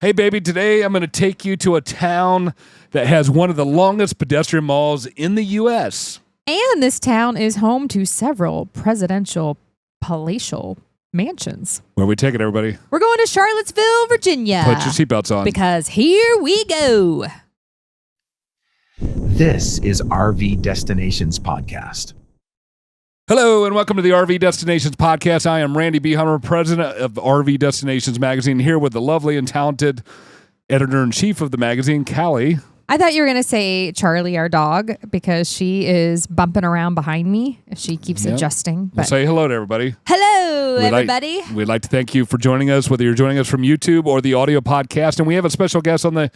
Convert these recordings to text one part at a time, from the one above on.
Hey, baby, today I'm going to take you to a town that has one of the longest pedestrian malls in the U.S. And this town is home to several presidential palatial mansions. Where are we taking everybody? We're going to Charlottesville, Virginia. Put your seatbelts on. Because here we go. This is RV Destinations Podcast. Hello and welcome to the RV Destinations Podcast. I am Randy B. Hummer, president of RV Destinations Magazine, here with the lovely and talented editor-in-chief of the magazine, Caly. I thought you were going to say Charlie, our dog, because she is bumping around behind me. She keeps adjusting. We'll say hello to everybody. Hello, everybody. We'd like to thank you for joining us, whether you're joining us from YouTube or the audio podcast. And we have a special guest on the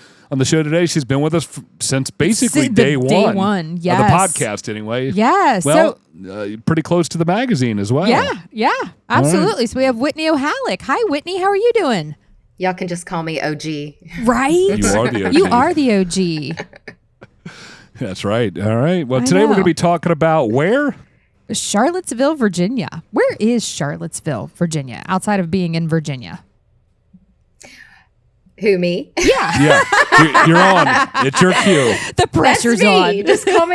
show today. She's been with us since basically day one. Day one, yes. Of the podcast, anyway. Yes. Well, pretty close to the magazine as well. Yeah, absolutely. Right. So we have Whitney O'Halek. Hi, Whitney. How are you doing? Y'all can just call me OG. Right? You are the OG. You are the OG. That's right. All right. Well, today we're going to be talking about where? Charlottesville, Virginia. Where is Charlottesville, Virginia, outside of being in Virginia? Who, me? Yeah. Yeah. You're on. It's your cue. The pressure's on. Just call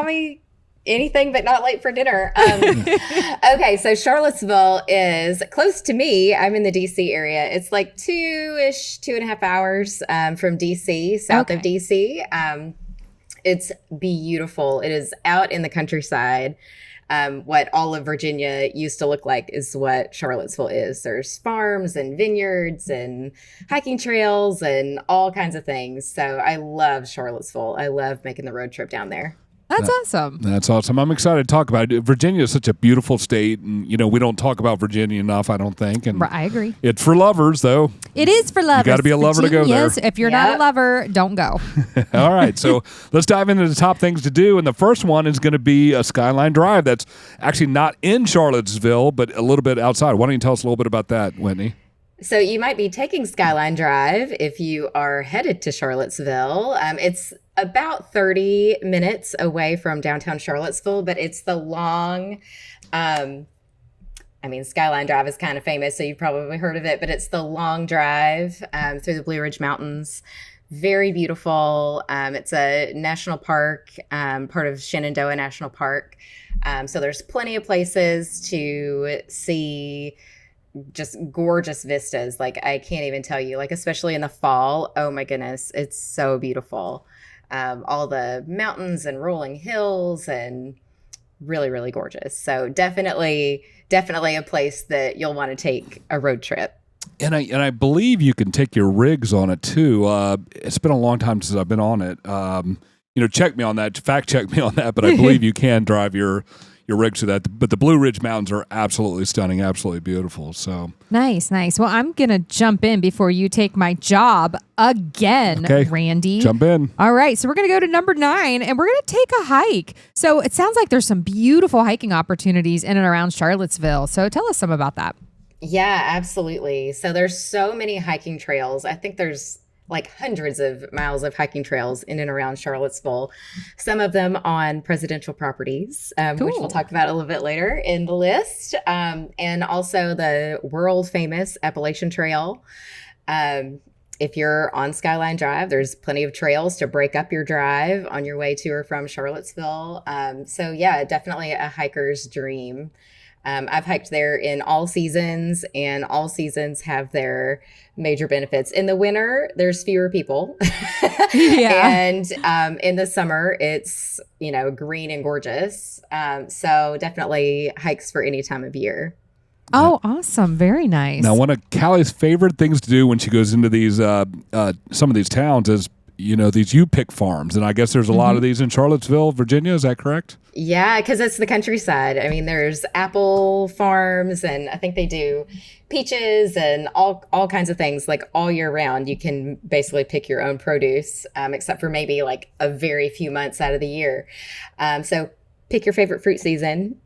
me anything but not late for dinner. Okay, so Charlottesville is close to me. I'm in the DC area. It's like 2.5 hours from DC, south of DC. It's beautiful. It is out in the countryside. What all of Virginia used to look like is what Charlottesville is. There's farms and vineyards and hiking trails and all kinds of things. So I love Charlottesville. I love making the road trip down there. That's awesome. That's awesome. I'm excited to talk about it. Virginia is such a beautiful state, and we don't talk about Virginia enough, I don't think. And I agree. It's for lovers, though. It is for lovers. You got to be a lover to go there. Yes, if you're not a lover, don't go. All right, so let's dive into the top things to do, and the first one is going to be a Skyline Drive. That's actually not in Charlottesville, but a little bit outside. Why don't you tell us a little bit about that, Whitney? So you might be taking Skyline Drive if you are headed to Charlottesville. It's about 30 minutes away from downtown Charlottesville, but it's the long, Skyline Drive is kind of famous, so you've probably heard of it, but it's the long drive through the Blue Ridge Mountains. Very beautiful. It's a national park, part of Shenandoah National Park. So there's plenty of places to see just gorgeous vistas. Like, I can't even tell you, like, especially in the fall. Oh my goodness. It's so beautiful. All the mountains and rolling hills and really, really gorgeous. So definitely a place that you'll want to take a road trip. And I believe you can take your rigs on it too. It's been a long time since I've been on it. Check me on that, fact check me on that, but I believe you can drive your rigs to that. But the Blue Ridge Mountains are absolutely stunning, absolutely beautiful. So Nice. Well, I'm going to jump in before you take my job again, Randy. Jump in. All right. So we're going to go to number 9, and we're going to take a hike. So it sounds like there's some beautiful hiking opportunities in and around Charlottesville. So tell us some about that. Yeah, absolutely. So there's so many hiking trails. I think there's like hundreds of miles of hiking trails in and around Charlottesville, some of them on presidential properties, which we'll talk about a little bit later in the list, and also the world famous Appalachian Trail. If you're on Skyline Drive, there's plenty of trails to break up your drive on your way to or from Charlottesville. So yeah, definitely a hiker's dream. I've hiked there in all seasons, and all seasons have their major benefits. In the winter, there's fewer people. And in the summer, it's, green and gorgeous. So definitely hikes for any time of year. Oh, awesome. Very nice. Now, one of Caly's favorite things to do when she goes into these some of these towns is these U-pick farms. And I guess there's a lot of these in Charlottesville, Virginia. Is that correct? Yeah, because it's the countryside. I mean, there's apple farms, and I think they do peaches and all kinds of things, like all year round. You can basically pick your own produce, except for maybe like a very few months out of the year. So pick your favorite fruit season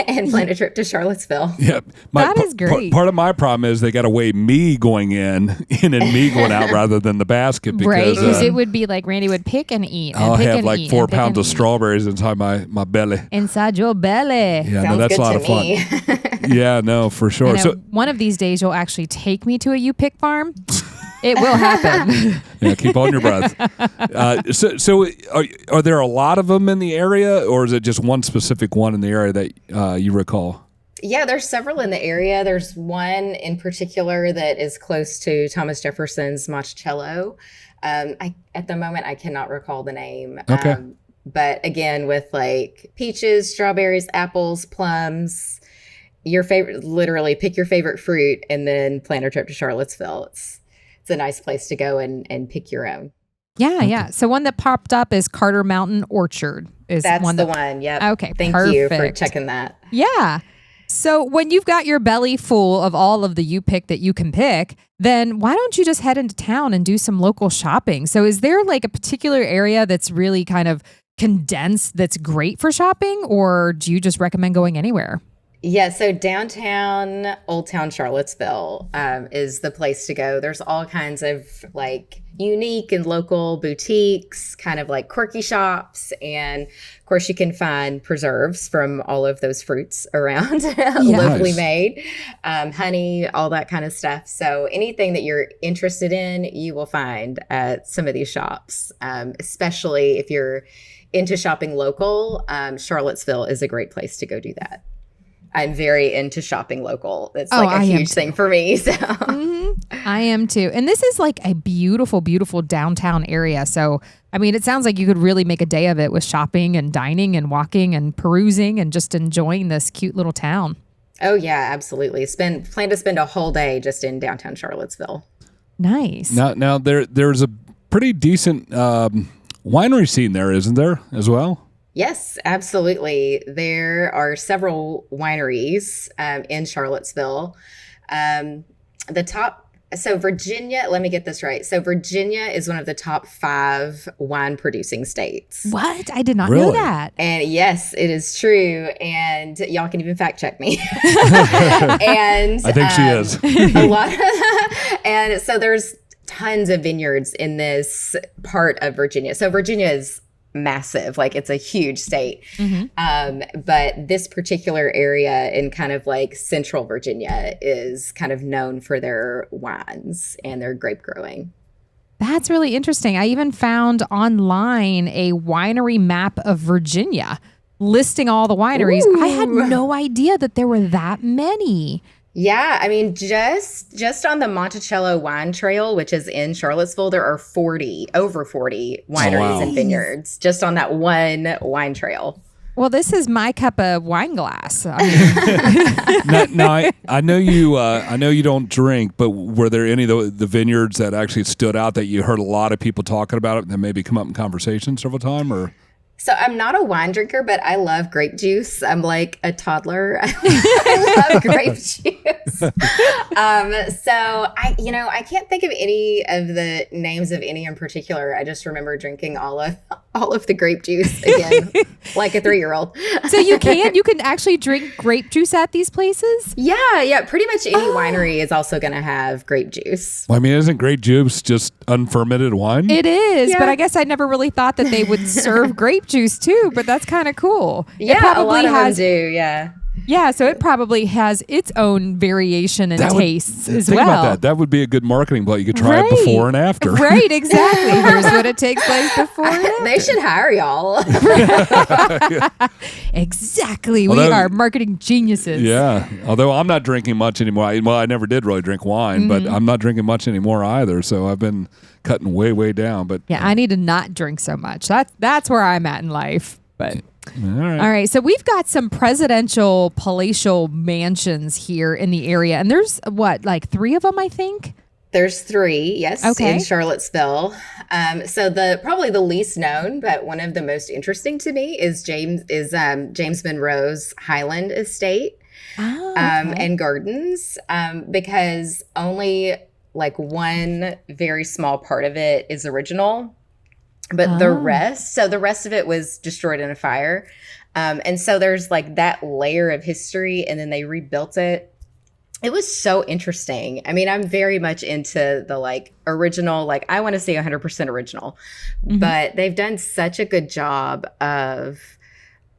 and plan a trip to Charlottesville. Yeah, that is great. Part of my problem is they got to weigh me going in and me going out rather than the basket. Because it would be like Randy would pick and eat. I'll have like 4 pounds of strawberries inside my belly. Inside your belly. Yeah, no, that's a lot of fun. Yeah, no, for sure. So one of these days you'll actually take me to a U-pick farm. It will happen. Yeah, keep on your breath. So are there a lot of them in the area, or is it just one specific one in the area that you recall? Yeah, there's several in the area. There's one in particular that is close to Thomas Jefferson's Monticello. At the moment, I cannot recall the name. Okay. But again, with like peaches, strawberries, apples, plums, your favorite, literally pick your favorite fruit and then plan a trip to Charlottesville. It's a nice place to go and pick your own. Yeah, yeah. So one that popped up is Carter Mountain Orchard. That's one. Yep. Okay. Thank you for checking that. Yeah. So when you've got your belly full of all of the you pick that you can pick, then why don't you just head into town and do some local shopping? So is there like a particular area that's really kind of condensed that's great for shopping, or do you just recommend going anywhere? Yeah, so downtown, Old Town Charlottesville is the place to go. There's all kinds of like unique and local boutiques, kind of like quirky shops. And of course, you can find preserves from all of those fruits around, locally made, honey, all that kind of stuff. So anything that you're interested in, you will find at some of these shops, especially if you're into shopping local. Charlottesville is a great place to go do that. I'm very into shopping local. It's like a huge thing for me. So I am too. And this is like a beautiful, beautiful downtown area. So, I mean, it sounds like you could really make a day of it with shopping and dining and walking and perusing and just enjoying this cute little town. Oh, yeah, absolutely. Plan to spend a whole day just in downtown Charlottesville. Nice. Now there's a pretty decent winery scene there, isn't there, as well? Yes, absolutely. There are several wineries in Charlottesville. Virginia, let me get this right. So Virginia is one of the top 5 wine producing states. What? I did not know that. And yes, it is true. And y'all can even fact check me. And I think she is. A lot. And so there's tons of vineyards in this part of Virginia. So Virginia is massive, like it's a huge state. But this particular area in kind of like central Virginia is kind of known for their wines and their grape growing. That's really interesting. I even found online a winery map of Virginia listing all the wineries. Ooh. I had no idea that there were that many. Yeah, I mean, just on the Monticello Wine Trail, which is in Charlottesville, there are over 40 wineries and vineyards just on that one wine trail. Well, this is my cup of wine glass. I now, I know you don't drink, but were there any of the vineyards that actually stood out that you heard a lot of people talking about it that maybe come up in conversation several times, or? So I'm not a wine drinker, but I love grape juice. I'm like a toddler. I love grape juice. So I can't think of any of the names of any in particular. I just remember drinking all of the grape juice again, like a 3-year-old. So you can actually drink grape juice at these places? Yeah. Pretty much any winery is also going to have grape juice. Well, I mean, isn't grape juice just unfermented wine? It is, but I guess I never really thought that they would serve grape juice too, but that's kind of cool. Yeah, a lot of them do, yeah. Yeah, so it probably has its own variation and tastes as well. Think about that. That would be a good marketing play. You could try it before and after. Right, exactly. Here's what it takes place before and after. They should hire y'all. Exactly. We are marketing geniuses. Yeah. Although I'm not drinking much anymore. I never did really drink wine, but I'm not drinking much anymore either. So I've been cutting way, way down. But yeah, I need to not drink so much. That's where I'm at in life. But all right. So we've got some presidential palatial mansions here in the area. And there's 3 of them, I think? There's 3, yes, in Charlottesville. So probably the least known, but one of the most interesting to me is James Monroe's Highland Estate and Gardens, because only like one very small part of it is original. But the rest of it was destroyed in a fire. And so there's like that layer of history, and then they rebuilt it. It was so interesting. I mean, I'm very much into the like original, like I want to say 100% original, but they've done such a good job of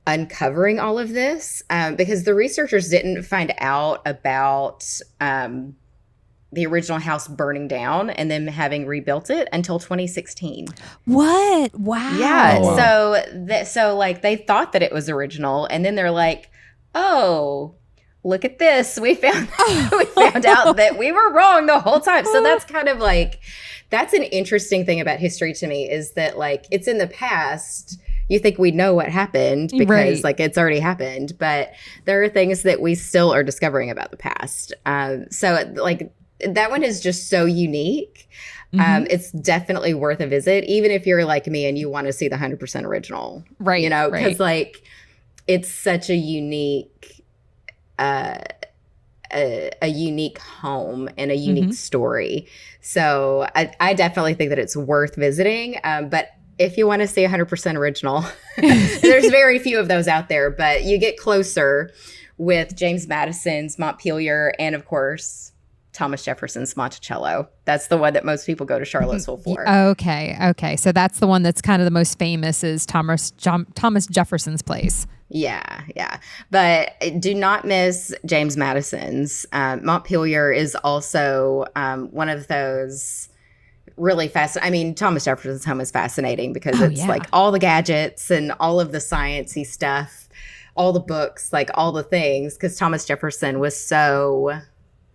uncovering all of this because the researchers didn't find out about the original house burning down and then having rebuilt it until 2016. What? Wow. Yeah. Oh, wow. So like they thought that it was original, and then they're like, oh, look at this. We found out that we were wrong the whole time. So that's kind of like, that's an interesting thing about history to me, is that like it's in the past. You think we know what happened because like it's already happened, but there are things that we still are discovering about the past. So like that one is just so unique. It's definitely worth a visit, even if you're like me and you want to see the 100% original, Right? You know, because like it's such a unique, a unique home and a unique story. So I definitely think that it's worth visiting. But if you want to see 100% original, there's very few of those out there, but you get closer with James Madison's Montpelier and, of course, Thomas Jefferson's Monticello. That's the one that most people go to Charlottesville for. Okay. So that's the one that's kind of the most famous, is Thomas Jefferson's place. Yeah. But do not miss James Madison's. Montpelier is also one of those really fascinating. I mean, Thomas Jefferson's home is fascinating because it's like all the gadgets and all of the sciencey stuff, all the books, like all the things, because Thomas Jefferson was so,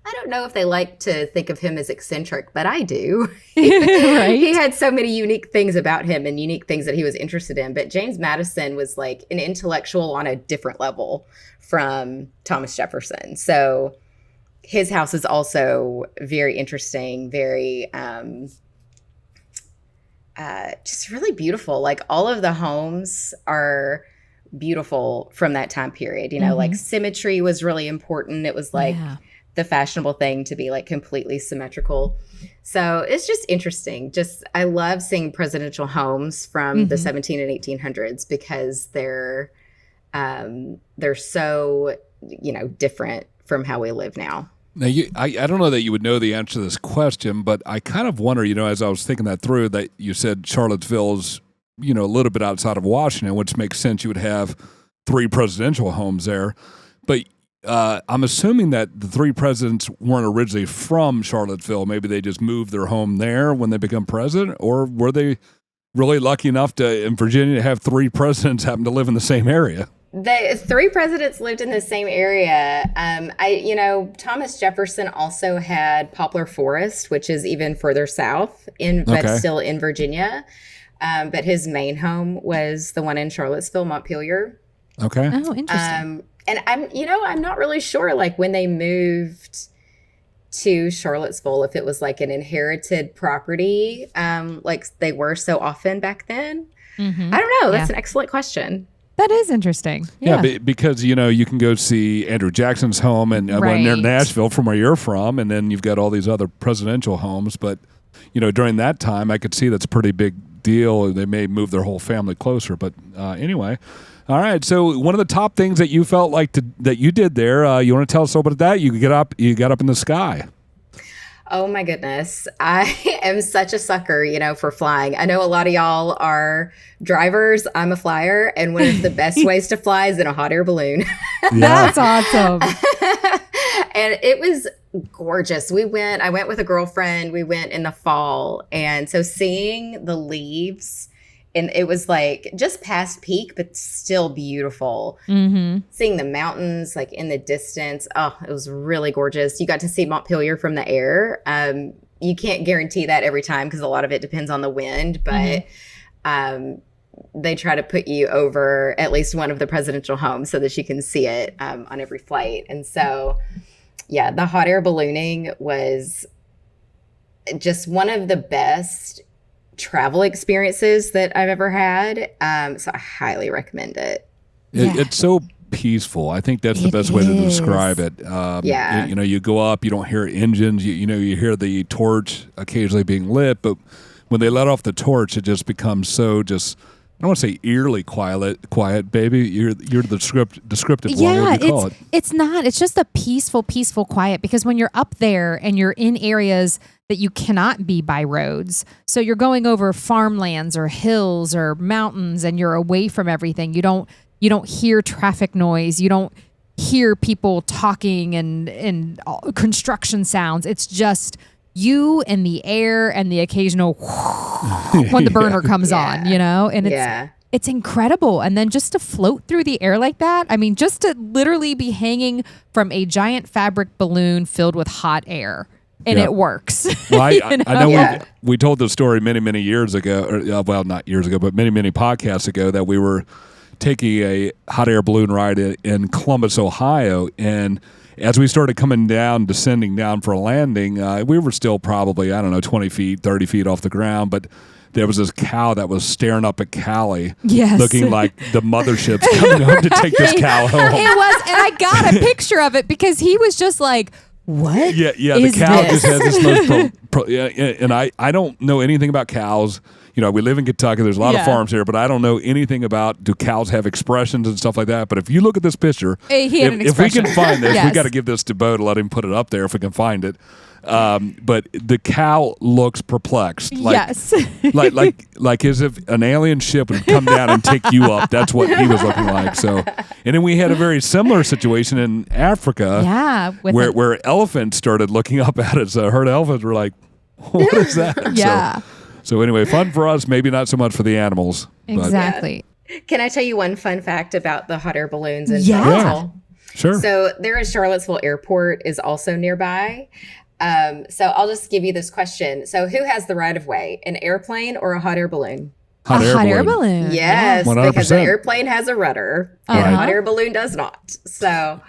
I don't know if they like to think of him as eccentric, but I do. Right? He had so many unique things about him and unique things that he was interested in. But James Madison was like an intellectual on a different level from Thomas Jefferson. So his house is also very interesting, very just really beautiful. Like all of the homes are beautiful from that time period. You know, like symmetry was really important. It was like the fashionable thing to be like completely symmetrical. So it's just interesting. Just, I love seeing presidential homes from the 17 and 1800s because they're so, you know, different from how we live now. Now, I don't know that you would know the answer to this question, but I kind of wonder, you know, as I was thinking that through, that you said Charlottesville's, you know, a little bit outside of Washington, which makes sense. You would have 3 presidential homes there. But I'm assuming that the 3 presidents weren't originally from Charlottesville. Maybe they just moved their home there when they become president, or were they really lucky enough to, in Virginia, to have 3 presidents happen to live in the same area? The 3 presidents lived in the same area. Thomas Jefferson also had Poplar Forest, which is even further south, but still in Virginia. But his main home was the one in Charlottesville, Montpelier. Okay. Oh, interesting. And I'm not really sure, like when they moved to Charlottesville, if it was like an inherited property, like they were so often back then. I don't know. That's an excellent question. That is interesting. Yeah, because, you know, you can go see Andrew Jackson's home and near Nashville from where you're from, and then you've got all these other presidential homes. But, you know, during that time, I could see that's a pretty big deal. They may move their whole family closer. But anyway, all right. So one of the top things that you felt like that you did there, you want to tell us about that? You got up in the sky. Oh my goodness. I am such a sucker, you know, for flying. I know a lot of y'all are drivers. I'm a flyer. And one of the best ways to fly is in a hot air balloon. That's awesome. And it was gorgeous. I went with a girlfriend. We went in the fall. And so seeing the leaves, and it was like just past peak, but still beautiful. Seeing the mountains like in the distance. Oh, it was really gorgeous. You got to see Montpelier from the air. You can't guarantee that every time because a lot of it depends on the wind, but they try to put you over at least one of the presidential homes so that you can see it on every flight. And so, yeah, the hot air ballooning was just one of the best travel experiences that I've ever had. So I highly recommend it. It's so peaceful. I think that's the best way to describe it. You know, you go up, you don't hear engines, you hear the torch occasionally being lit, but when they let off the torch, it just becomes so just, I don't want to say eerily quiet, baby. You're the descriptive one. What do you call it? It's not. It's just a peaceful quiet, because when you're up there and you're in areas that you cannot be by roads, so you're going over farmlands or hills or mountains and you're away from everything. You don't hear traffic noise. You don't hear people talking and construction sounds. It's just you and the air and the occasional when the burner comes on, and it's incredible. And then just to float through the air like that, I mean, just to literally be hanging from a giant fabric balloon filled with hot air. And it works. Well, I know we told the story many years ago, or not years ago, but many podcasts ago, that we were taking a hot air balloon ride in Columbus, Ohio, and as we started coming down, descending down for a landing, we were still probably, 20 feet, 30 feet off the ground, but there was this cow that was staring up at Caly, looking like the mothership's coming home to take this cow home. It was, and I got a picture of it because he was just like, what? Yeah. The cow just has this most and I don't know anything about cows. We live in Kentucky. There's a lot of farms here, but I don't know anything about, do cows have expressions and stuff like that? But if you look at this picture, if we can find this, we got to give this to Bo to let him put it up there if we can find it. But the cow looks perplexed. Like as if an alien ship would come down and take you up. That's what he was looking like. So, and then we had a very similar situation in Africa, where elephants started looking up at us. A herd of elephants were like, "What is that?" So anyway, fun for us, maybe not so much for the animals. Exactly. Can I tell you one fun fact about the hot air balloons in Charlottesville? Sure. So there is Charlottesville Airport is also nearby. So I'll just give you this question. So who has the right of way, an airplane or a hot air balloon? Hot air balloon. Yes, 100%. Because an airplane has a rudder and a hot air balloon does not. So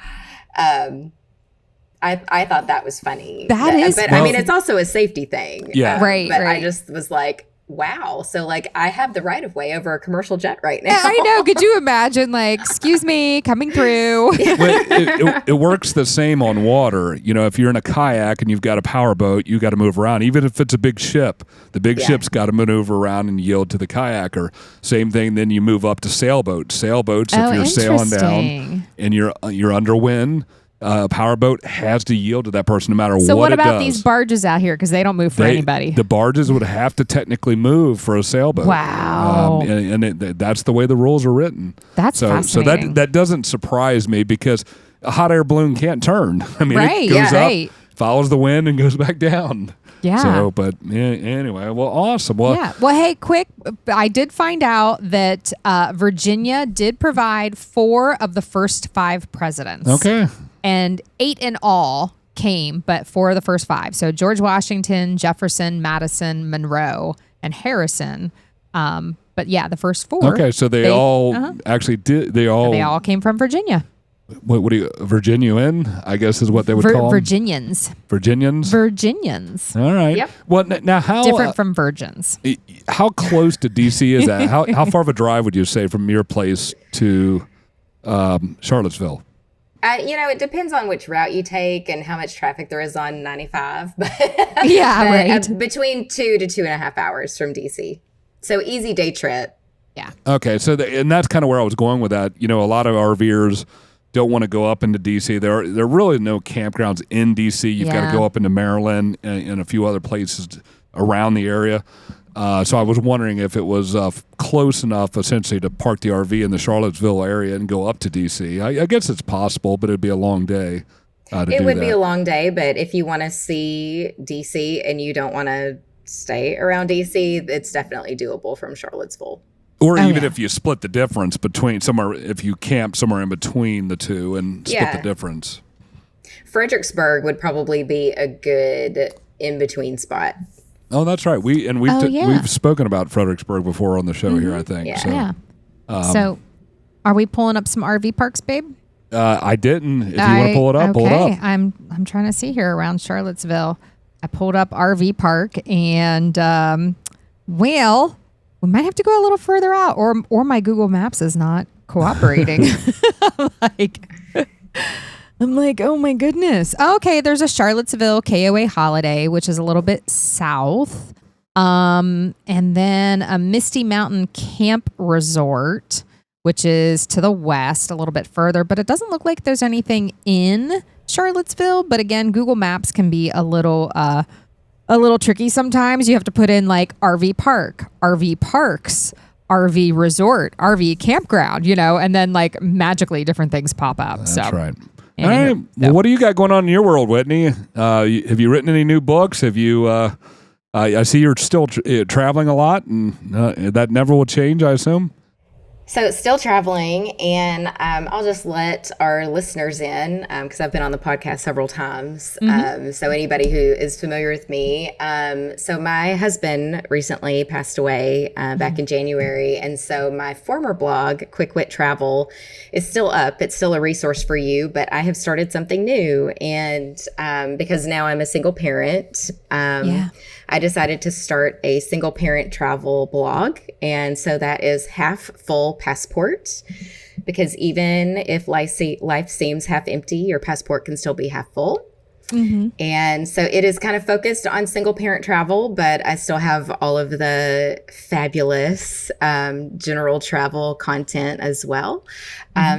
I thought that was funny. But I mean, it's also a safety thing. Yeah. Right. I just was like, wow. So I have the right of way over a commercial jet right now. I know. Could you imagine, excuse me, coming through? Well, it works the same on water. If you're in a kayak and you've got a powerboat, you got to move around. Even if it's a big ship, the big ship's got to maneuver around and yield to the kayaker. Same thing. Then you move up to sailboats. Sailboats, if you're sailing down and you're under wind, a powerboat has to yield to that person no matter what it does. So what about these barges out here? Because they don't move for anybody. The barges would have to technically move for a sailboat. Wow. That's the way the rules are written. That's fascinating. So that doesn't surprise me because a hot air balloon can't turn. I mean, it goes up, follows the wind, and goes back down. Yeah. So, but anyway, well, awesome. Well, Well, hey, quick. I did find out that Virginia did provide 4 of the first 5 presidents. Okay. And 8 in all came, but 4 of the first 5. So George Washington, Jefferson, Madison, Monroe, and Harrison. But yeah, the first 4. Okay, so they all actually did. They all came from Virginia. What do you, Virginian, I guess is what they would call them? Virginians. Virginians. All right. Yep. Well, now how different from virgins. How close to DC is that? How far of a drive would you say from your place to Charlottesville? It depends on which route you take and how much traffic there is on 95. Right. Between 2 to 2.5 hours from DC. So easy day trip. Yeah. Okay. So and that's kind of where I was going with that. A lot of RVers don't want to go up into DC. There are really no campgrounds in DC. You've got to go up into Maryland and a few other places around the area. So I was wondering if it was close enough, essentially, to park the RV in the Charlottesville area and go up to D.C. I guess it's possible, but it'd be a long day to do that. It would be a long day, but if you want to see D.C. and you don't want to stay around D.C., it's definitely doable from Charlottesville. Or even if you split the difference between if you camp somewhere in between the two and split the difference. Fredericksburg would probably be a good in-between spot. Oh, that's right. We've spoken about Fredericksburg before on the show here, I think. Yeah. So, are we pulling up some RV parks, babe? I didn't. If you want to pull it up, pull it up. I'm trying to see here around Charlottesville. I pulled up RV park, and we might have to go a little further out, or my Google Maps is not cooperating. I'm like, oh my goodness. Okay, there's a Charlottesville KOA Holiday, which is a little bit south. And then a Misty Mountain Camp Resort, which is to the west a little bit further, but it doesn't look like there's anything in Charlottesville. But again, Google Maps can be a little tricky sometimes. You have to put in RV park, RV parks, RV resort, RV campground, and then like magically different things pop up. That's so. right. All right. Well, what do you got going on in your world, Whitney? Have you written any new books? Have you? I see you're still traveling a lot, and that never will change, I assume. So it's still traveling, and I'll just let our listeners in because I've been on the podcast several times. So anybody who is familiar with me, so my husband recently passed away back in January, and so my former blog, Quick Wit Travel, is still up. It's still a resource for you, but I have started something new, and because now I'm a single parent, I decided to start a single parent travel blog. And so that is Half Full Passport, because even if life seems half empty, your passport can still be half full. And so it is kind of focused on single parent travel, but I still have all of the fabulous general travel content as well.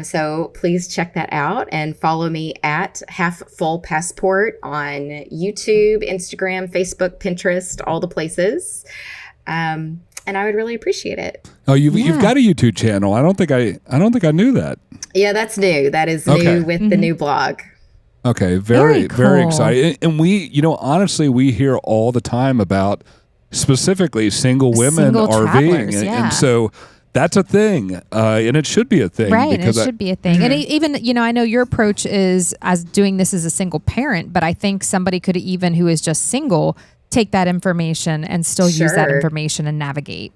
So please check that out and follow me at Half Full Passport on YouTube, Instagram, Facebook, Pinterest, all the places. And I would really appreciate it. Oh, you've got a YouTube channel. I don't think I knew that. Yeah, that's new. That is new with the new blog. Okay, very cool. exciting. And we, honestly, we hear all the time about specifically single women RVing. And so that's a thing. And it should be a thing. Right, it should be a thing. And even, I know your approach is as doing this as a single parent, but I think somebody could even, who is just single, take that information and still use that information and navigate.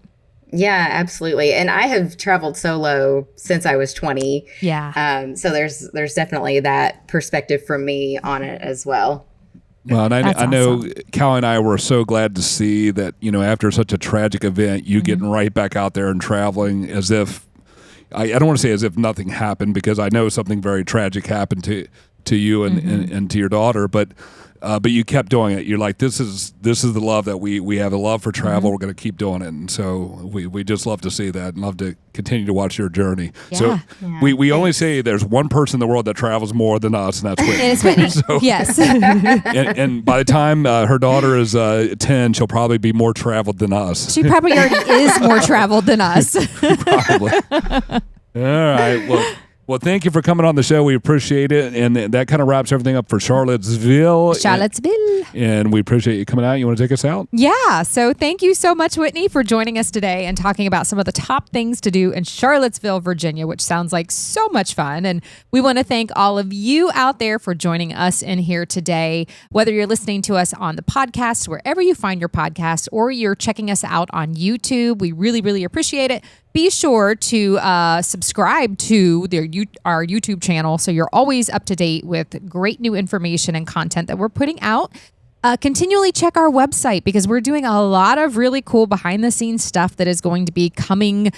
Yeah, absolutely. And I have traveled solo since I was 20. Yeah. So there's definitely that perspective from me on it as well. Well, and I know Caly and I were so glad to see that, after such a tragic event, you getting right back out there and traveling as if, I don't want to say as if nothing happened, because I know something very tragic happened to you and to your daughter, but you kept doing it. You're like, this is the love that we have, a love for travel. We're going to keep doing it. And so we just love to see that and love to continue to watch your journey. Yeah. So we only say there's one person in the world that travels more than us, and that's Whitney. It is Whitney. So, yes. and by the time her daughter is 10, she'll probably be more traveled than us. She probably already is more traveled than us. Probably. All right. Well, thank you for coming on the show. We appreciate it. And that kind of wraps everything up for Charlottesville. And we appreciate you coming out. You want to take us out? Yeah. So thank you so much, Whitney, for joining us today and talking about some of the top things to do in Charlottesville, Virginia, which sounds like so much fun. And we want to thank all of you out there for joining us in here today, whether you're listening to us on the podcast, wherever you find your podcast, or you're checking us out on YouTube. We really, really appreciate it. Be sure to subscribe to our YouTube channel so you're always up to date with great new information and content that we're putting out. Continually check our website because we're doing a lot of really cool behind the scenes stuff that is going to be coming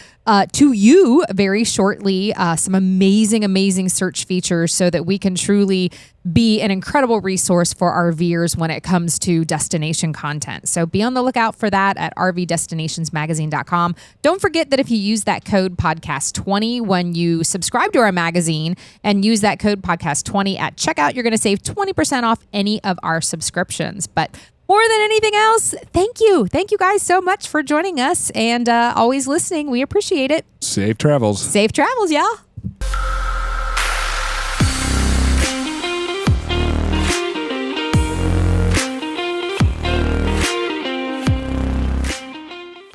to you very shortly. Some amazing search features so that we can truly be an incredible resource for RVers when it comes to destination content. So be on the lookout for that at rvdestinationsmagazine.com. Don't forget that if you use that code podcast20 when you subscribe to our magazine and use that code podcast20 at checkout, you're going to save 20% off any of our subscriptions. But more than anything else, thank you. Thank you guys so much for joining us and always listening. We appreciate it. Safe travels. Safe travels, y'all.